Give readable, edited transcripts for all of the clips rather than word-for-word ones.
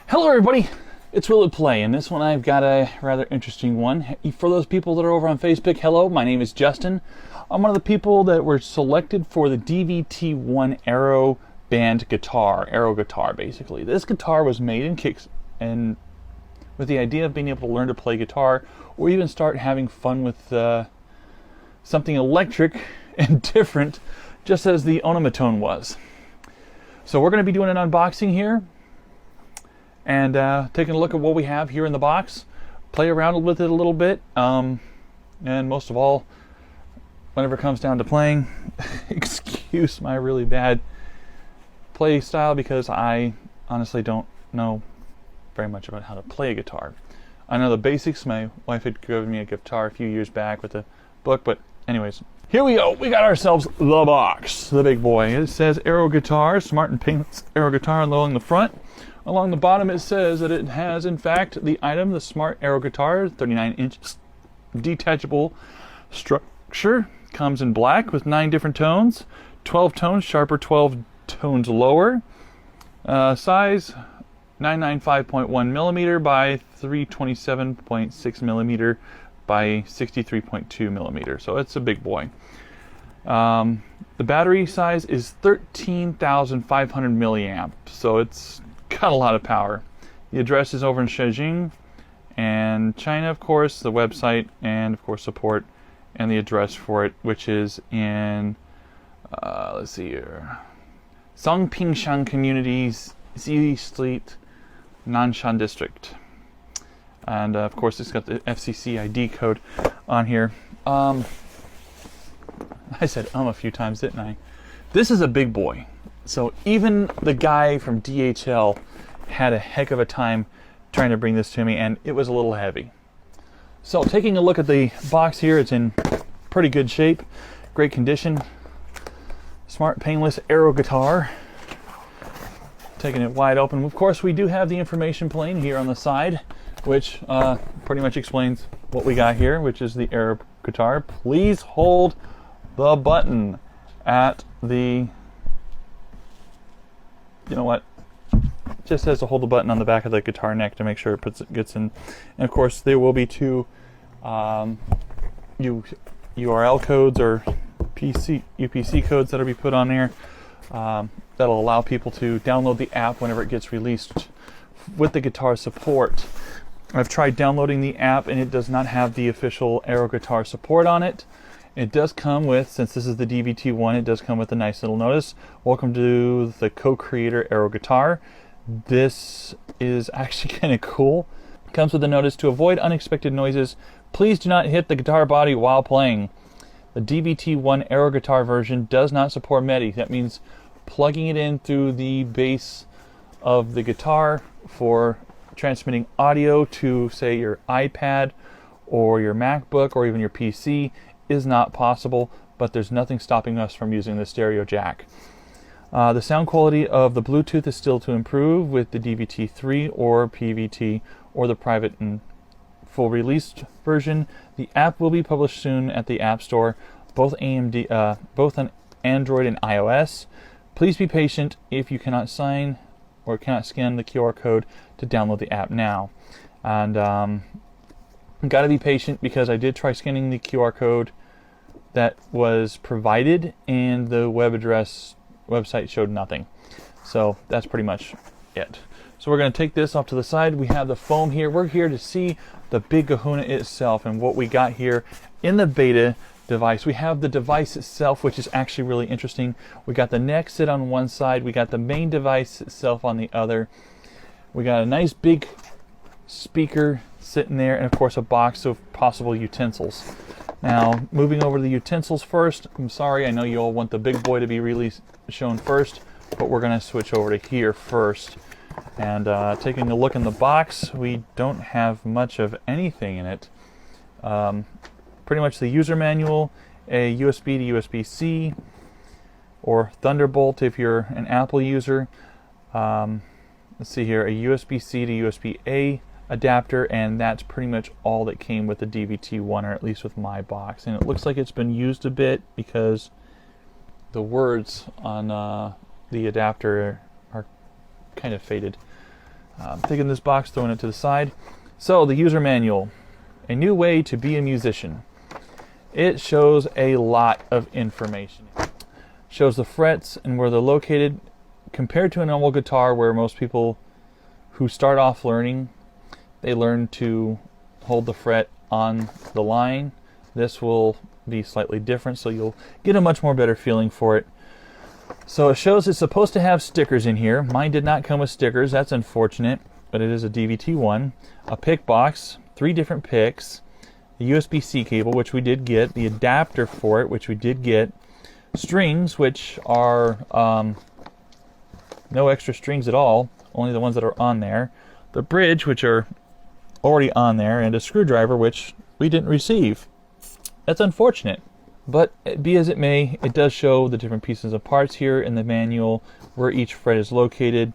Hello everybody, it's Will Play, and this one I've got a rather interesting one. For those people that are over on Facebook, hello, my name is Justin. I'm one of the people that were selected for the DVT-1 Aeroband Guitar, Aeroguitar basically. This guitar was made in kicks and with the idea of being able to learn to play guitar or even start having fun with something electric and different, just as the Onomatone was. So we're going to be doing an unboxing here and taking a look at what we have here in the box, play around with it a little bit, and most of all, whenever it comes down to playing, excuse my really bad play style because I honestly don't know very much about how to play a guitar. I know the basics. My wife had given me a guitar a few years back with a book, but anyways, here we go. We got ourselves the box, the big boy. It says Aeroguitar, Smart and Painless Aeroguitar along the front. Along the bottom it says that it has, in fact, the item, the Smart Aeroguitar, 39 inches, detachable structure, comes in black with 9 different tones, 12 tones sharper, 12 tones lower, size 995.1 millimeter by 327.6 millimeter by 63.2 millimeter, so it's a big boy. The battery size is 13,500 milliamp, so it's got a lot of power. The address is over in Beijing and China, of course, the website and of course support and the address for it, which is in let's see here, Songpingshan Communities, Zi Street, Nanshan District. And of course it's got the FCC ID code on here. I said a few times, didn't I? This is a big boy. So even the guy from DHL had a heck of a time trying to bring this to me, and it was a little heavy. So taking a look at the box here, it's in pretty good shape, great condition. Smart Painless Aeroguitar. Taking it wide open. Of course, we do have the information plane here on the side, which pretty much explains what we got here, which is the Aeroguitar. Please hold the button at the, you know what, just says to hold the button on the back of the guitar neck to make sure it gets in. And of course there will be 2 URL codes or UPC codes that'll be put on there that'll allow people to download the app whenever it gets released with the guitar support. I've tried downloading the app and it does not have the official Aeroguitar support on it. It does come with, since this is the DVT-1, it does come with a nice little notice. Welcome to the co-creator Aeroguitar. This is actually kind of cool. It comes with a notice: to avoid unexpected noises, please do not hit the guitar body while playing. The DVT-1 Aeroguitar version does not support MIDI. That means plugging it in through the base of the guitar for transmitting audio to, say, your iPad or your MacBook or even your PC is not possible, but there's nothing stopping us from using the stereo jack. The sound quality of the Bluetooth is still to improve with the DVT-3 or PVT or the private and full released version. The app will be published soon at the App Store, both on Android and iOS. Please be patient if you cannot sign or cannot scan the QR code to download the app now. And got to be patient because I did try scanning the QR code that was provided and the website showed nothing. So that's pretty much it. So we're going to take this off to the side. We have the foam here. We're here to see the big kahuna itself and what we got here in the beta device. We have the device itself, which is actually really interesting. We got the neck sit on one side. We got the main device itself on the other. We got a nice big speaker sitting there, and of course a box of possible utensils. Now, moving over to the utensils first. I'm sorry, I know you all want the big boy to be really shown first, but we're going to switch over to here first. And taking a look in the box, we don't have much of anything in it. Pretty much the user manual, a USB to USB-C, or Thunderbolt if you're an Apple user. Let's see here, a USB-C to USB-A adapter, and that's pretty much all that came with the DVT-1, or at least with my box. And it looks like it's been used a bit because the words on the adapter are kind of faded. Taking this box, throwing it to the side. So the user manual, a new way to be a musician. It shows a lot of information. Shows the frets and where they're located compared to a normal guitar where most people who start off learning, they learn to hold the fret on the line. This will be slightly different, so you'll get a much more better feeling for it. So it shows it's supposed to have stickers in here. Mine did not come with stickers. That's unfortunate, but it is a DVT one. A pick box, 3 different picks, the USB-C cable, which we did get, the adapter for it, which we did get, strings, which are no extra strings at all, only the ones that are on there, the bridge, which are already on there, and a screwdriver, which we didn't receive. That's unfortunate. But be as it may, it does show the different pieces of parts here in the manual, where each fret is located,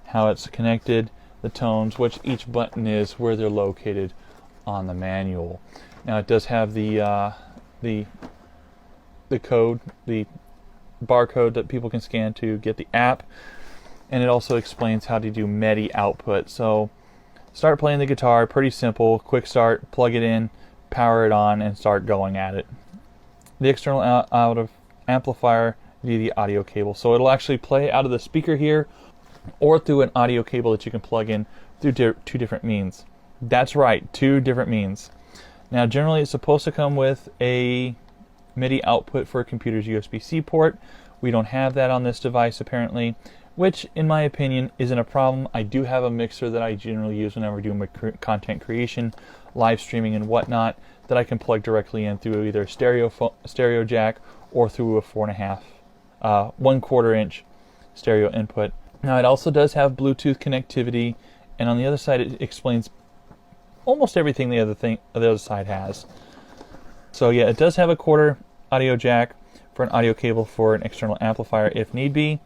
how it's connected, the tones, which each button is, where they're located on the manual. Now it does have the code, the barcode that people can scan to get the app, and it also explains how to do MIDI output. So start playing the guitar, pretty simple, quick start, plug it in, power it on, and start going at it. The external out of amplifier via the audio cable. So it'll actually play out of the speaker here or through an audio cable that you can plug in through 2 different means. That's right, 2 different means. Now generally it's supposed to come with a MIDI output for a computer's USB-C port. We don't have that on this device apparently, which in my opinion isn't a problem. I do have a mixer that I generally use whenever I do my content creation, live streaming and whatnot, that I can plug directly in through either a stereo jack or through a 1/4 inch stereo input. Now it also does have Bluetooth connectivity, and on the other side it explains almost everything the other side has. So yeah, it does have a 1/4 audio jack for an audio cable for an external amplifier if need be.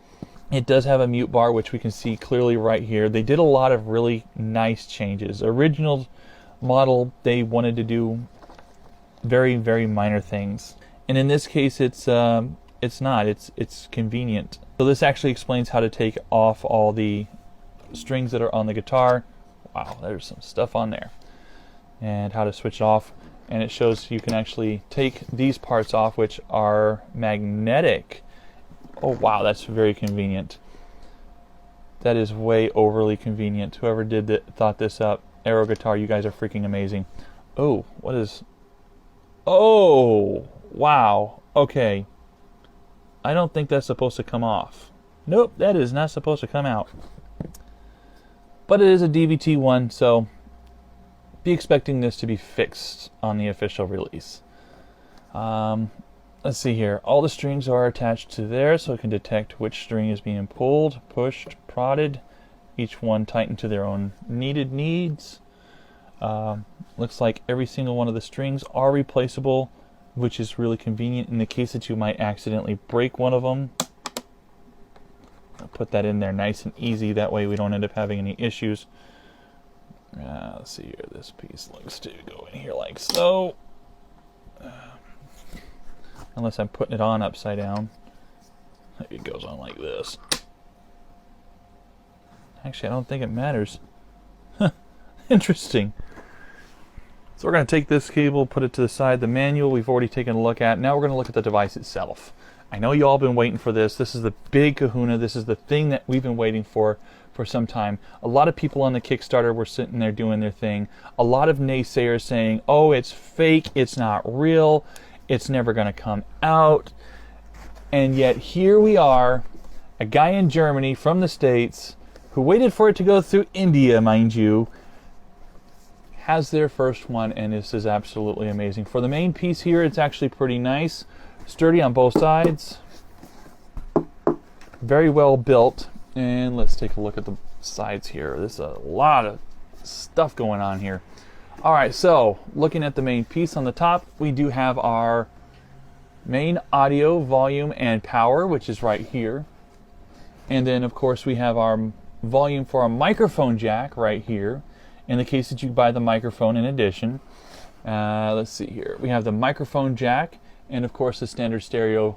It does have a mute bar, which we can see clearly right here. They did a lot of really nice changes. Original model, they wanted to do very, very minor things, and in this case it's not. It's convenient. So this actually explains how to take off all the strings that are on the guitar. Wow, there's some stuff on there. And how to switch it off, and it shows you can actually take these parts off, which are magnetic. Oh wow, that's very convenient. That is way overly convenient. Whoever thought this up, Aeroguitar, you guys are freaking amazing. Oh, what is... Oh, wow. Okay. I don't think that's supposed to come off. Nope, that is not supposed to come out. But it is a DVT one, so be expecting this to be fixed on the official release. Let's see here. All the strings are attached to there, so it can detect which string is being pulled, pushed, prodded. Each one tightened to their own needs. Looks like every single one of the strings are replaceable, which is really convenient in the case that you might accidentally break one of them. I'll put that in there nice and easy, that way we don't end up having any issues. Let's see here, this piece looks to go in here like so. Unless I'm putting it on upside down. It goes on like this. Actually, I don't think it matters. Interesting. So we're going to take this cable, put it to the side. The manual we've already taken a look at. Now we're going to look at the device itself. I know you all been waiting for this. This is the big kahuna. This is the thing that we've been waiting for some time. A lot of people on the Kickstarter were sitting there doing their thing. A lot of naysayers saying, oh, it's fake, it's not real, it's never going to come out. And yet here we are, a guy in Germany from the States who waited for it to go through India, mind you, has their first one, and this is absolutely amazing. For the main piece here, it's actually pretty nice, sturdy on both sides, very well built. And let's take a look at the sides here. There's a lot of stuff going on here. All right, so looking at the main piece on the top, we do have our main audio, volume, and power, which is right here. And then, of course, we have our volume for our microphone jack right here, in the case that you buy the microphone in addition. Let's see here. We have the microphone jack, and of course the standard stereo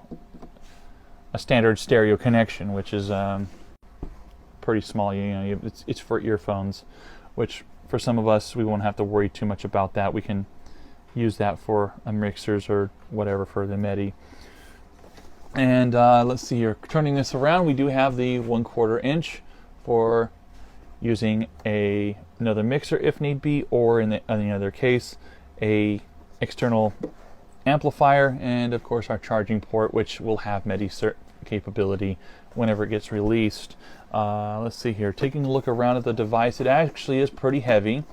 connection, which is pretty small. It's for earphones, which for some of us, we won't have to worry too much about that. We can use that for mixers or whatever for the MIDI. And let's see here, turning this around, we do have the 1/4 inch for using another mixer if need be, or in the other case, a external amplifier, and of course our charging port, which will have MIDI capability whenever it gets released. Let's see here, taking a look around at the device, it actually is pretty heavy,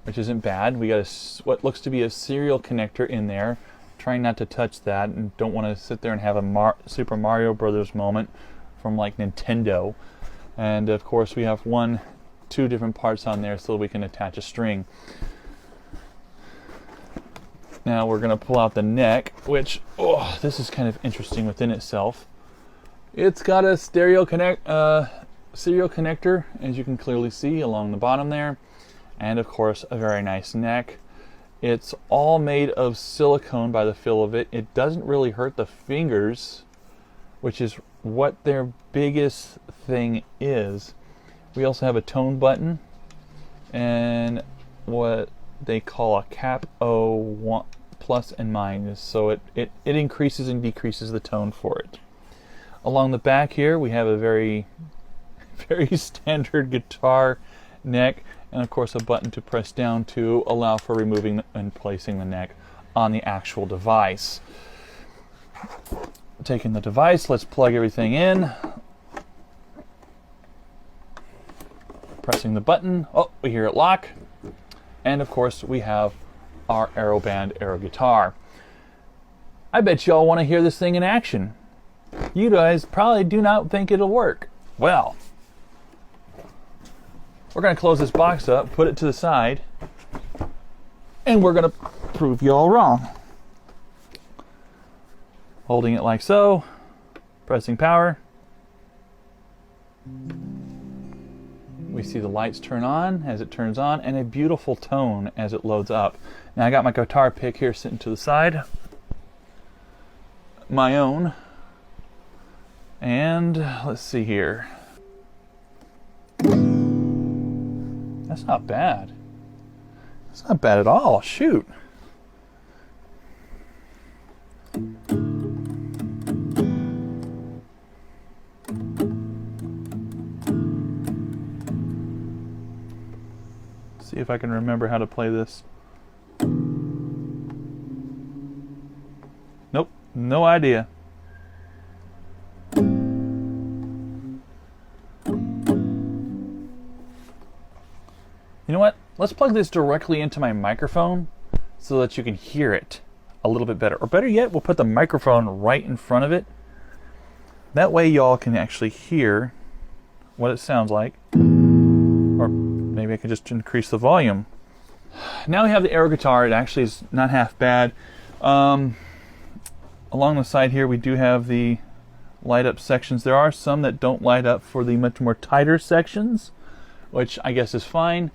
which isn't bad. We got what looks to be a serial connector in there. Trying not to touch that, and don't want to sit there and have a Super Mario Brothers moment from like Nintendo. And of course we have 2 different parts on there so we can attach a string. Now we're going to pull out the neck, which, this is kind of interesting within itself. It's got a serial connector, as you can clearly see along the bottom there, and of course a very nice neck. It's all made of silicone by the feel of it. It doesn't really hurt the fingers, which is what their biggest thing is. We also have a tone button and what they call a cap O plus and minus, so it increases and decreases the tone for it. Along the back here we have a very standard guitar neck, and of course a button to press down to allow for removing and placing the neck on the actual device. Taking the device, let's plug everything in. Pressing the button, we hear it lock. And of course we have our Aeroband Aeroguitar. I bet you all want to hear this thing in action. You guys probably do not think it'll work. Well, we're going to close this box up, put it to the side, and we're going to prove you all wrong. Holding it like so, pressing power. We see the lights turn on as it turns on, and a beautiful tone as it loads up. Now I got my guitar pick here sitting to the side. My own. And let's see here. That's not bad. That's not bad at all. Shoot. See if I can remember how to play this. Nope, no idea. You know what? Let's plug this directly into my microphone so that you can hear it a little bit better. Or better yet, we'll put the microphone right in front of it. That way y'all can actually hear what it sounds like. Or maybe I can just increase the volume. Now we have the Aeroguitar. It actually is not half bad. Along the side here we do have the light up sections. There are some that don't light up for the much more tighter sections, which I guess is fine.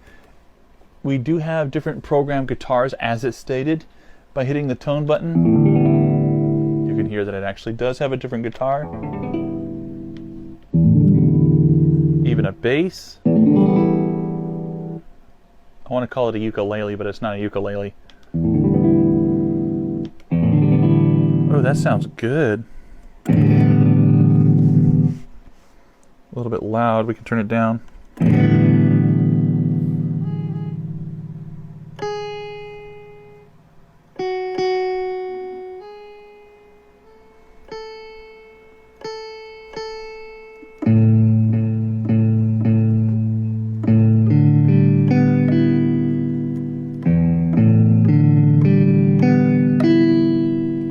We do have different program guitars as it's stated. By hitting the tone button, you can hear that it actually does have a different guitar. Even a bass. I want to call it a ukulele, but it's not a ukulele. Oh, that sounds good. A little bit loud, we can turn it down.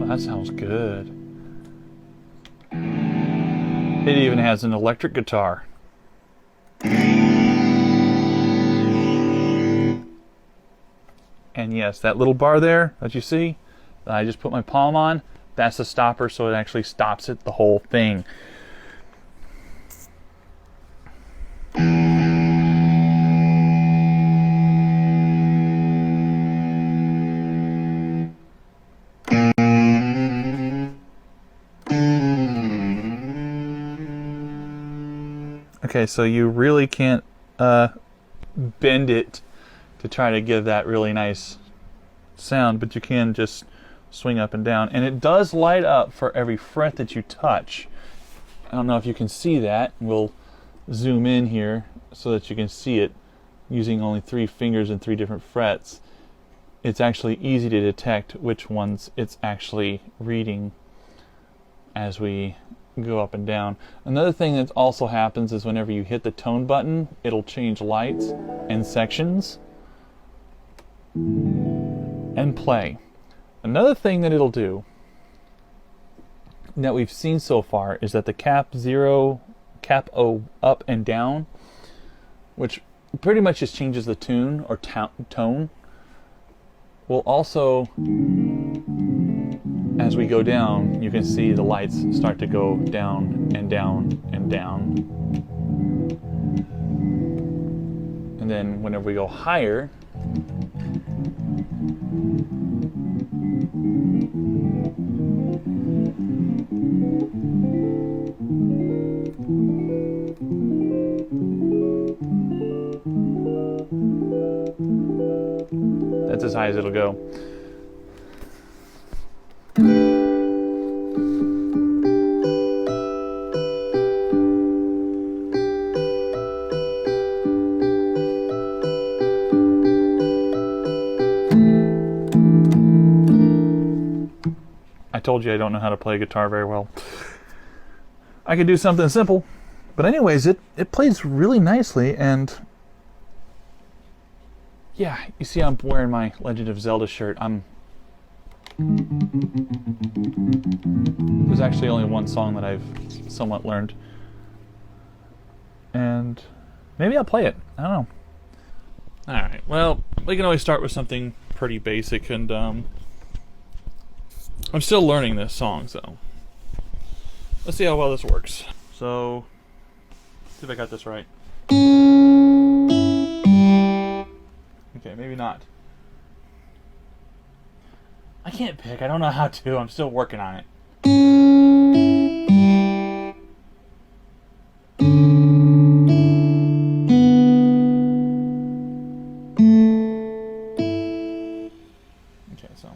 That sounds good. It even has an electric guitar. And yes, that little bar there that you see, that I just put my palm on, that's the stopper, so it actually stops it, the whole thing. Okay, so you really can't bend it to try to give that really nice sound, but you can just swing up and down. And it does light up for every fret that you touch. I don't know if you can see that. We'll zoom in here so that you can see it using only 3 fingers and 3 different frets. It's actually easy to detect which ones it's actually reading as we go up and down. Another thing that also happens is whenever you hit the tone button, it'll change lights and sections and play. Another thing that it'll do that we've seen so far is that the cap O up and down, which pretty much just changes the tune or tone, will also, as we go down, you can see the lights start to go down and down and down. And then whenever we go higher, that's as high as it'll go. I told you I don't know how to play guitar very well. I could do something simple, but anyways, it plays really nicely. And yeah, you see I'm wearing my Legend of Zelda shirt. There's actually only one song that I've somewhat learned, and maybe I'll play it. I don't know. Alright, well, we can always start with something pretty basic, and I'm still learning this song, so let's see how well this works. So, see if I got this right. Okay, maybe not. I can't pick. I don't know how to. I'm still working on it. Okay, so.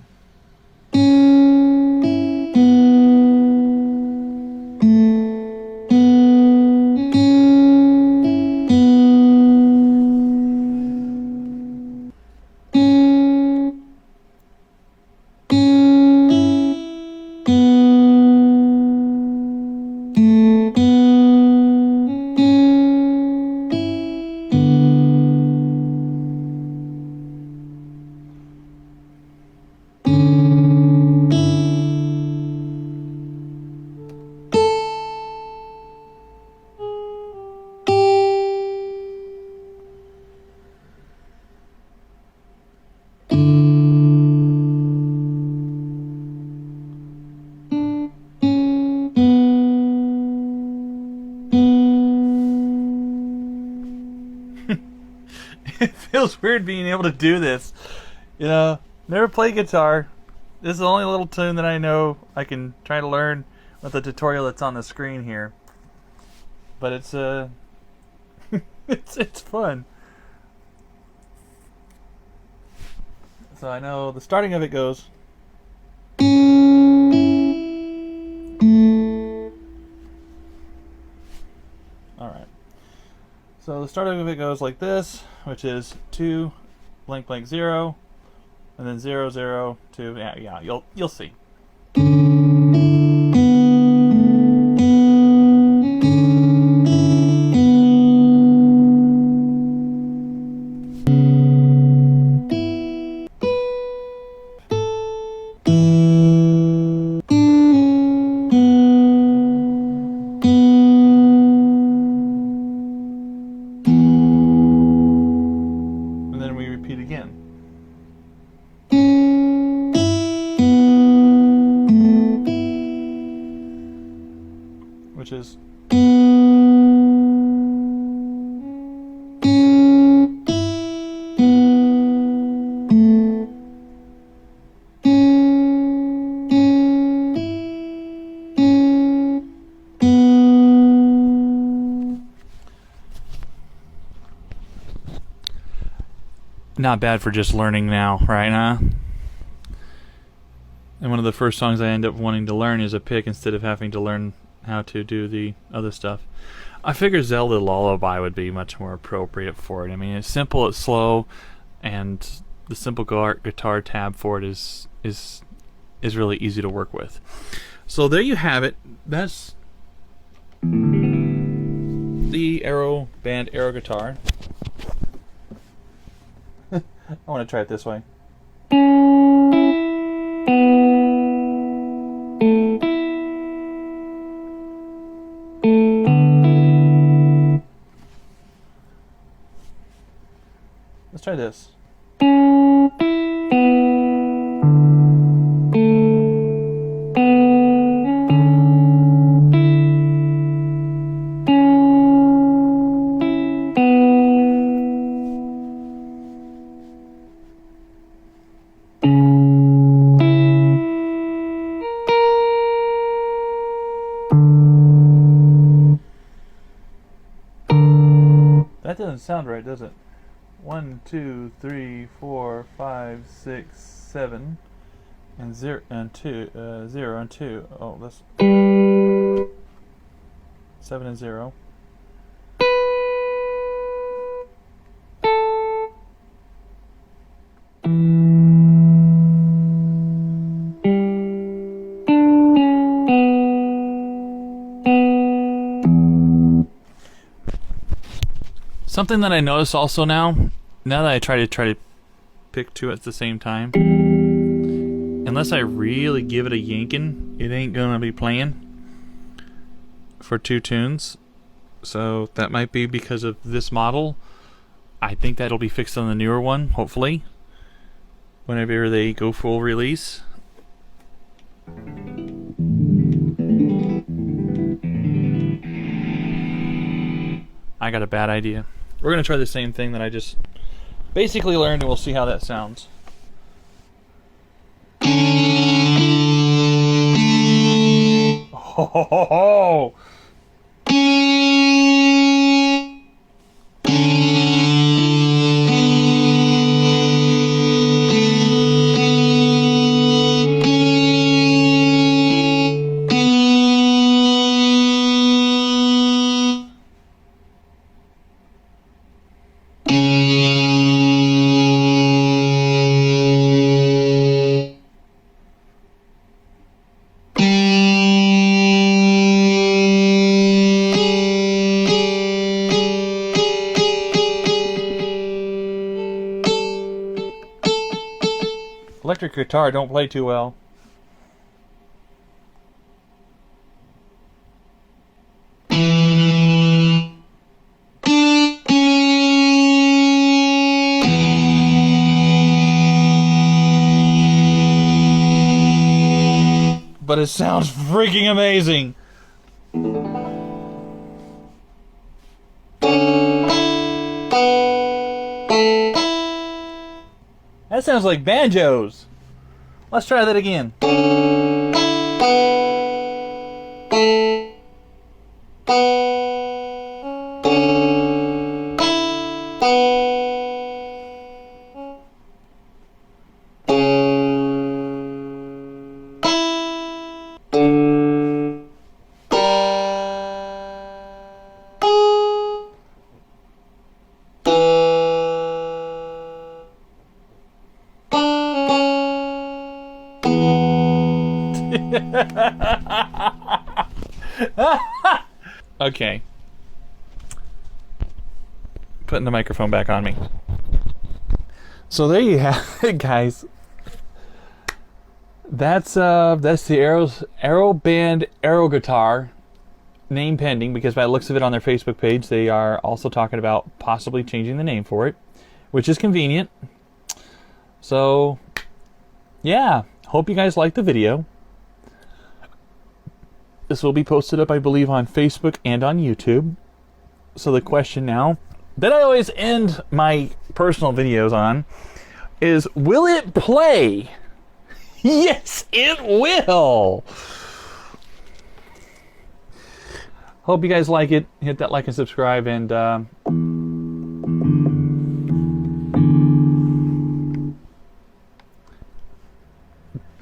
It feels weird being able to do this. You know, never played guitar. This is the only little tune that I know I can try to learn with the tutorial that's on the screen here. But it's it's fun. So I know the starting of it goes. Alright. So the starting of it goes like this, which is 2 blank blank 0, and then 0 0 2. Yeah, you'll see. Repeat again. Which is not bad for just learning now, right? Huh? And one of the first songs I end up wanting to learn is a pick instead of having to learn how to do the other stuff. I figured Zelda Lullaby would be much more appropriate for it. I mean, it's simple, it's slow, and the simple guitar tab for it is really easy to work with. So there you have it. That's the Aeroband Aeroguitar. I want to try it this way. Let's try this. That doesn't sound right, does it? 1, 2, 3, 4, 5, 6, 7, and 0 and 2, 0 and 2. Oh, that's 7 and 0. Something that I notice also now that I try to pick two at the same time, unless I really give it a yanking, it ain't gonna be playing for two tunes. So that might be because of this model. I think that'll be fixed on the newer one, hopefully, whenever they go full release. I got a bad idea. We're going to try the same thing that I just basically learned, and we'll see how that sounds. Oh! Electric guitar don't play too well. But it sounds freaking amazing. That sounds like banjos. Let's try that again. Okay. Putting the microphone back on me. So there you have it, guys. That's the Aeroband Aeroguitar, name pending, because by the looks of it on their Facebook page, they are also talking about possibly changing the name for it, which is convenient. So, yeah, hope you guys liked the video. This will be posted up, I believe, on Facebook and on YouTube. So the question now that I always end my personal videos on is, will it play? Yes, it will! Hope you guys like it. Hit that like and subscribe, and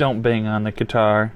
Don't bang on the guitar.